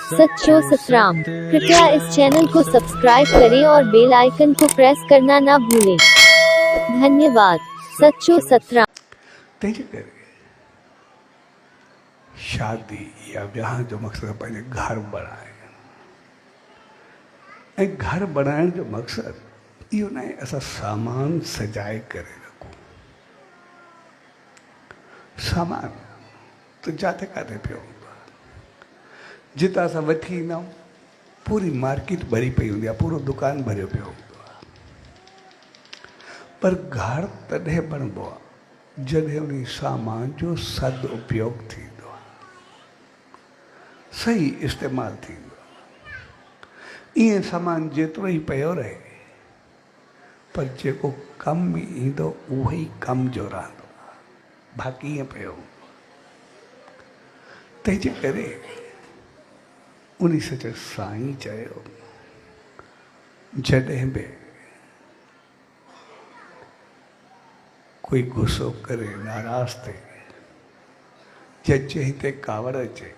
सच्चो सतराम। कृपया इस चैनल को सब्सक्राइब करें और बेल आइकन को प्रेस करना ना भूलें। धन्यवाद। सच्चो सतराम। तेज करे शादी या ब्याह जो मकसद पंहिंजे घर बणाए ऐं घर बनाइण जो मकसद इहो न आहे असां सामान सजाए करे रखूं। सामान त जिते किथे पियो हूंदो आहे, जितां असां वठी ईंदा आहियूं पूरी मार्केट भरी पई हूंदी आहे, पूरो दुकान भरियो पियो हूंदो आहे। पर घर तॾहिं बणिबो आहे जॾहिं उन सामान जो सदुपयोग थींदो आहे, सही इस्तेमालु थींदो आहे। ईअं सामान जेतिरो ई पियो रहे पर जेको कमु ईंदो उहो ई कम जो रहंदो आहे, बाक़ी ईअं पियो हूंदो। तंहिंजे करे उन सच साईं चयो जॾहिं बि कोई गुस्सो करे, नाराज़ थिए या जंहिं ते कावड़ अचे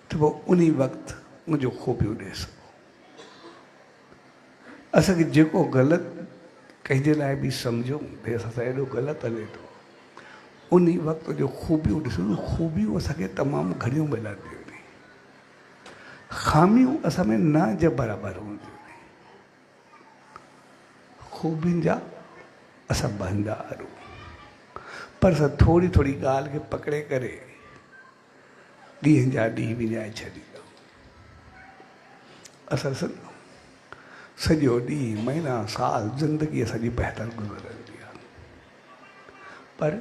त पोइ उन वक़्तु मुंहिंजो खूबियूं ॾिसो। असांखे जेको ग़लति कंहिंजे लाइ बि सम्झूं भई असां सां एॾो ग़लति हले थो, उन वक़्तु जो खूबियूं ॾिसूं, खूबियूं असांखे तमामु घणियूं मिलंदियूं आहिनि। ख़ामियूं असां में न जे बराबरि हूंदियूं आहिनि। खूबियुनि जा असां भंडार आहियूं, पर असां थोरी थोरी ॻाल्हि खे पकिड़े करे ॾींहं जा ॾींहं विञाए छॾींदा। असां सॼो ॾींहुं, महीना, साल, ज़िंदगी असांजी बहितर गुज़रंदी आहे, पर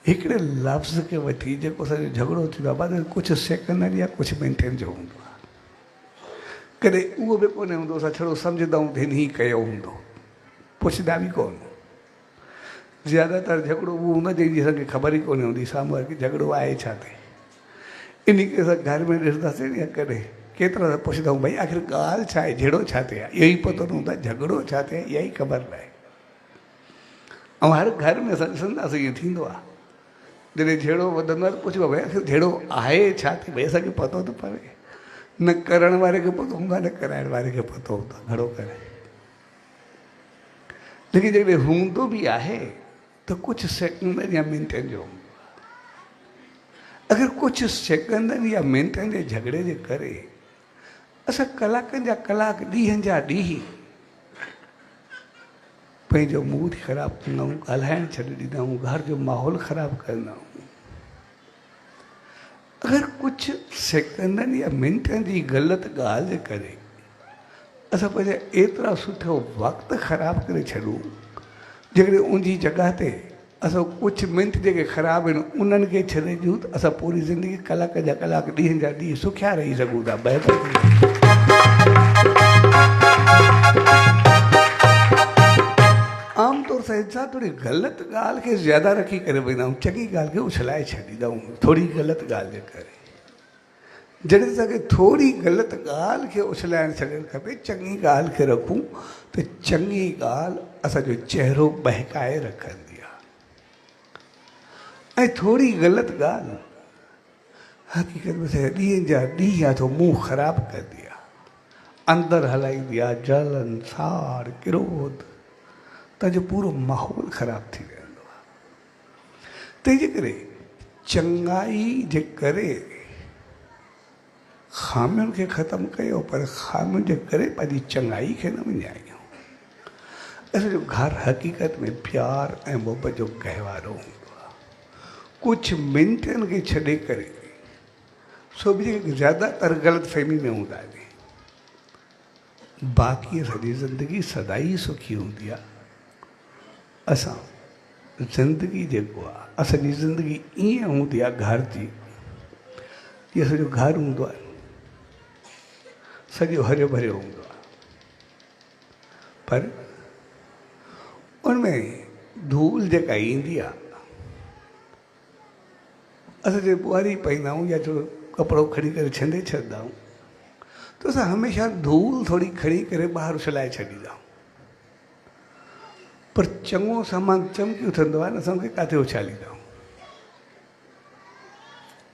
हिकिड़े लफ़्ज़ खे वठी जेको असांजो झगड़ो थींदो आहे, बाद कुझु सेकंडनि या कुझु मिंटनि जो हूंदो आहे। कॾहिं उहो बि कोन्हे हूंदो, असां छड़ो सम्झंदा आहियूं हिन ई कयो हूंदो, पुछंदा बि कोन। ज़्यादातर झगड़ो उहो हूंदो जंहिंजी असांखे ख़बर ई कोन्हे हूंदी साम्हूं वारे खे झगड़ो आहे छा ते। इन खे असां घर में ॾिसंदासीं या कॾहिं केतिरा त पुछंदा आहियूं भई आख़िर ॻाल्हि छा आहे, झेड़ो छा थिए आहे, इहो ई पतो न हूंदो आहे, झगड़ो छा थिए इहा ई ख़बर न आहे। ऐं हर घर में असां ॾिसंदासीं इहो थींदो आहे, जॾहिं झेड़ो वधंदो आहे त पुछिबो आहे भई आख़िर झेड़ो आहे छा थी, भई असांखे पतो थो पवे। न करण वारे खे पतो हूंदो आहे, न कराइण वारे खे पतो हूंदो आहे घणो करे। लेकिन जॾहिं हूंदो बि आहे त कुझु सेकंडनि या मिंटनि जो हूंदो आहे। अगरि कुझु सेकंडनि या मिंटनि जे झगड़े जे करे असां कलाकनि जा कलाक, ॾींहंनि जा ॾींहं पंहिंजो मूड ख़राबु कंदा आहियूं, ॻाल्हाइण छॾे ॾींदा आहियूं, घर जो माहौल ख़राबु कंदा आहियूं। अगरि कुझु सेकंडनि या मिंटनि जी ग़लति ॻाल्हि जे करे असां पंहिंजा एतिरा सुठो वक़्तु ख़राबु करे छॾूं, जेकॾहिं उन जी जॻह ते असां कुझु मिंट जेके ख़राबु आहिनि उन्हनि खे छॾे ॾियूं त असां पूरी ज़िंदगी कलाक जा कलाक, ॾींहंनि जा ॾींहं सुखिया रही सघूं था। आमतौर सां इंसान थोरी ग़लति ॻाल्हि खे ज़्यादा रखी करे वेंदा आहियूं, चङी ॻाल्हि खे उछलाए छॾींदा आहियूं थोरी ग़लति ॻाल्हि जे करे। जॾहिं असांखे थोरी ग़लति ॻाल्हि खे उछलाइणु छॾणु खपे, चङी ॻाल्हि खे रखूं त चङी ॻाल्हि असांजो चहिरो बहकाए रखंदी आहे, ऐं थोरी ग़लति ॻाल्हि हक़ीक़त में ॾींहं जा ॾींहं आहे थो मुंहुं ख़राबु कंदी आहे, अंदरि हलाईंदी आहे, जलन, साड़, क्रोध, तव्हांजो पूरो माहौल ख़राबु थी वेंदो आहे। तंहिंजे करे चङाई जे करे ख़ामियुनि खे ख़तमु कयो, पर ख़ामियुनि जे करे पंहिंजी चङाई खे न विञायूं। असांजो घर हक़ीक़त में प्यार ऐं मोहबत जो गहिवारो हूंदो आहे। कुझु मिंटनि खे छॾे करे सो बि ज़्यादातर ग़लति फ़हमी में हूंदा आहिनि, बाक़ी असांजी ज़िंदगी सदाई सुखी हूंदी आहे। असां ज़िंदगी जेको आहे, असांजी ज़िंदगी ईअं हूंदी आहे घर जी, जीअं असांजो घरु हूंदो आहे सॼो हरियो भरियो हूंदो आहे, पर उनमें धूल जेका ईंदी आहे असां जे ॿुहारी पाईंदा आहियूं या जो कपिड़ो खणी करे छंडे छॾंदा आहियूं त असां हमेशह धूल थोरी खणी करे ॿाहिरि उछलाए छॾींदा आहियूं, पर चङो सामान चमकी उथंदो आहे न, असां उनखे किथे उछालींदा आहियूं।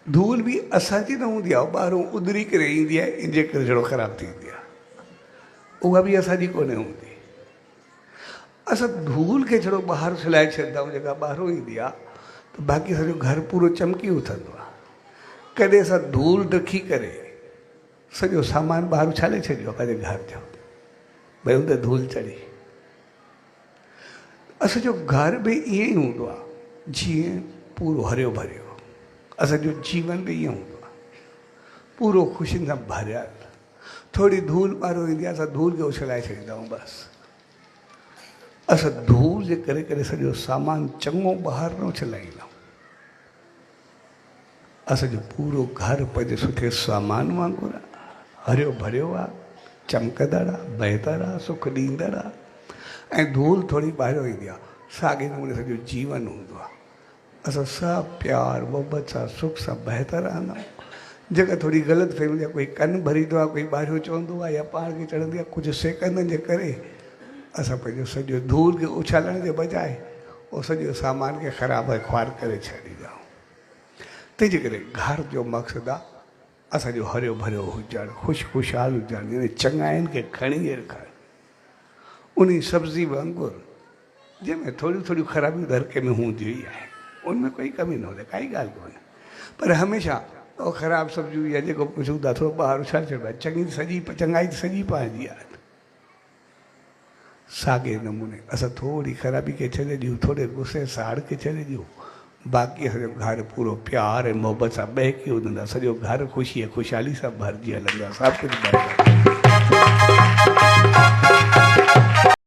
धूल भी असांजी न हूंदी आहे, ॿाहिरों उधरी करे ईंदी आहे, इन जे करे जहिड़ो ख़राबु थींदी आहे, उहा बि असांजी कोन्हे हूंदी। असां धूल खे छड़ो ॿाहिरि छिलाए छॾींदा आहियूं, जेका ॿाहिरों ईंदी आहे, त बाक़ी सॼो घर पूरो चमकी उथंदो आहे। कॾहिं असां धूल रखी करे सॼो सामान ॿाहिरि उछाले छॾियो आहे पंहिंजे घर जो, भई हुन ते धूल चढ़ी। असांजो घर बि ईअं ई हूंदो आहे जीअं पूरो हरियो भरियो, असांजो जीवन बि ईअं हूंदो आहे पूरो ख़ुशियुनि सां भरियल। थोरी धूल ॿाहिरों ईंदी आहे, असां धूल खे उछलाए छॾींदा आहियूं बसि। असां धूल जे करे करे सॼो सामान चङो ॿाहिरि न उछलाईंदा आहियूं। असांजो पूरो घर पंहिंजे सुठे सामान वांगुरु आहे, हरियो भरियो आहे, चमकदड़ आहे, बहितर आहे, सुख ॾींदड़ आहे। ऐं धूल थोरी ॿाहिरियों ईंदी आहे, साॻे नमूने सॼो जीवन हूंदो आहे। असां सभु प्यार मोहबत सां सुख सां बहितर रहंदा आहियूं। जेका थोरी ग़लति फहमी आहे, कोई कनु भरींदो आहे, कोई ॿाहिरियों चवंदो आहे या पाण खे चढ़ंदी आहे, कुझु सेकंडनि जे करे असां पंहिंजो सॼो धूल खे उछालण जे बजाए उहो सॼो सामान खे ख़राबु ऐं ख्वार करे छॾींदा आहियूं। तंहिंजे करे घर जो मक़सदु आहे असांजो हरियो भरियो हुजणु, ख़ुशहाल हुजणु, यानी चङाइनि खे खणी रखणु। उन सब्ज़ी वांगुरु जंहिंमें थोरियूं थोरियूं ख़राबियूं दरके में हूंदियूं ई आहिनि, उनमें कोई कमी न हूंदी, काई ॻाल्हि कोन्हे। पर हमेशह उहो ख़राबु सब्जियूं या जेको कुझु हूंदा थोरो ॿाहिरि उछाले छॾिबो आहे, चङाई सॼी पंहिंजी आहे। साॻे नमूने असां थोरी ख़राबी खे छॾे ॾियूं, थोरे गुस्से साड़ खे छॾे ॾियूं, बाक़ी असांजो घर पूरो प्यार ऐं मोहबत सां बहकी हूंदा, सॼो घर ख़ुशी ऐं ख़ुशहाली सां भरिजी हलंदो आहे, सभु कुझु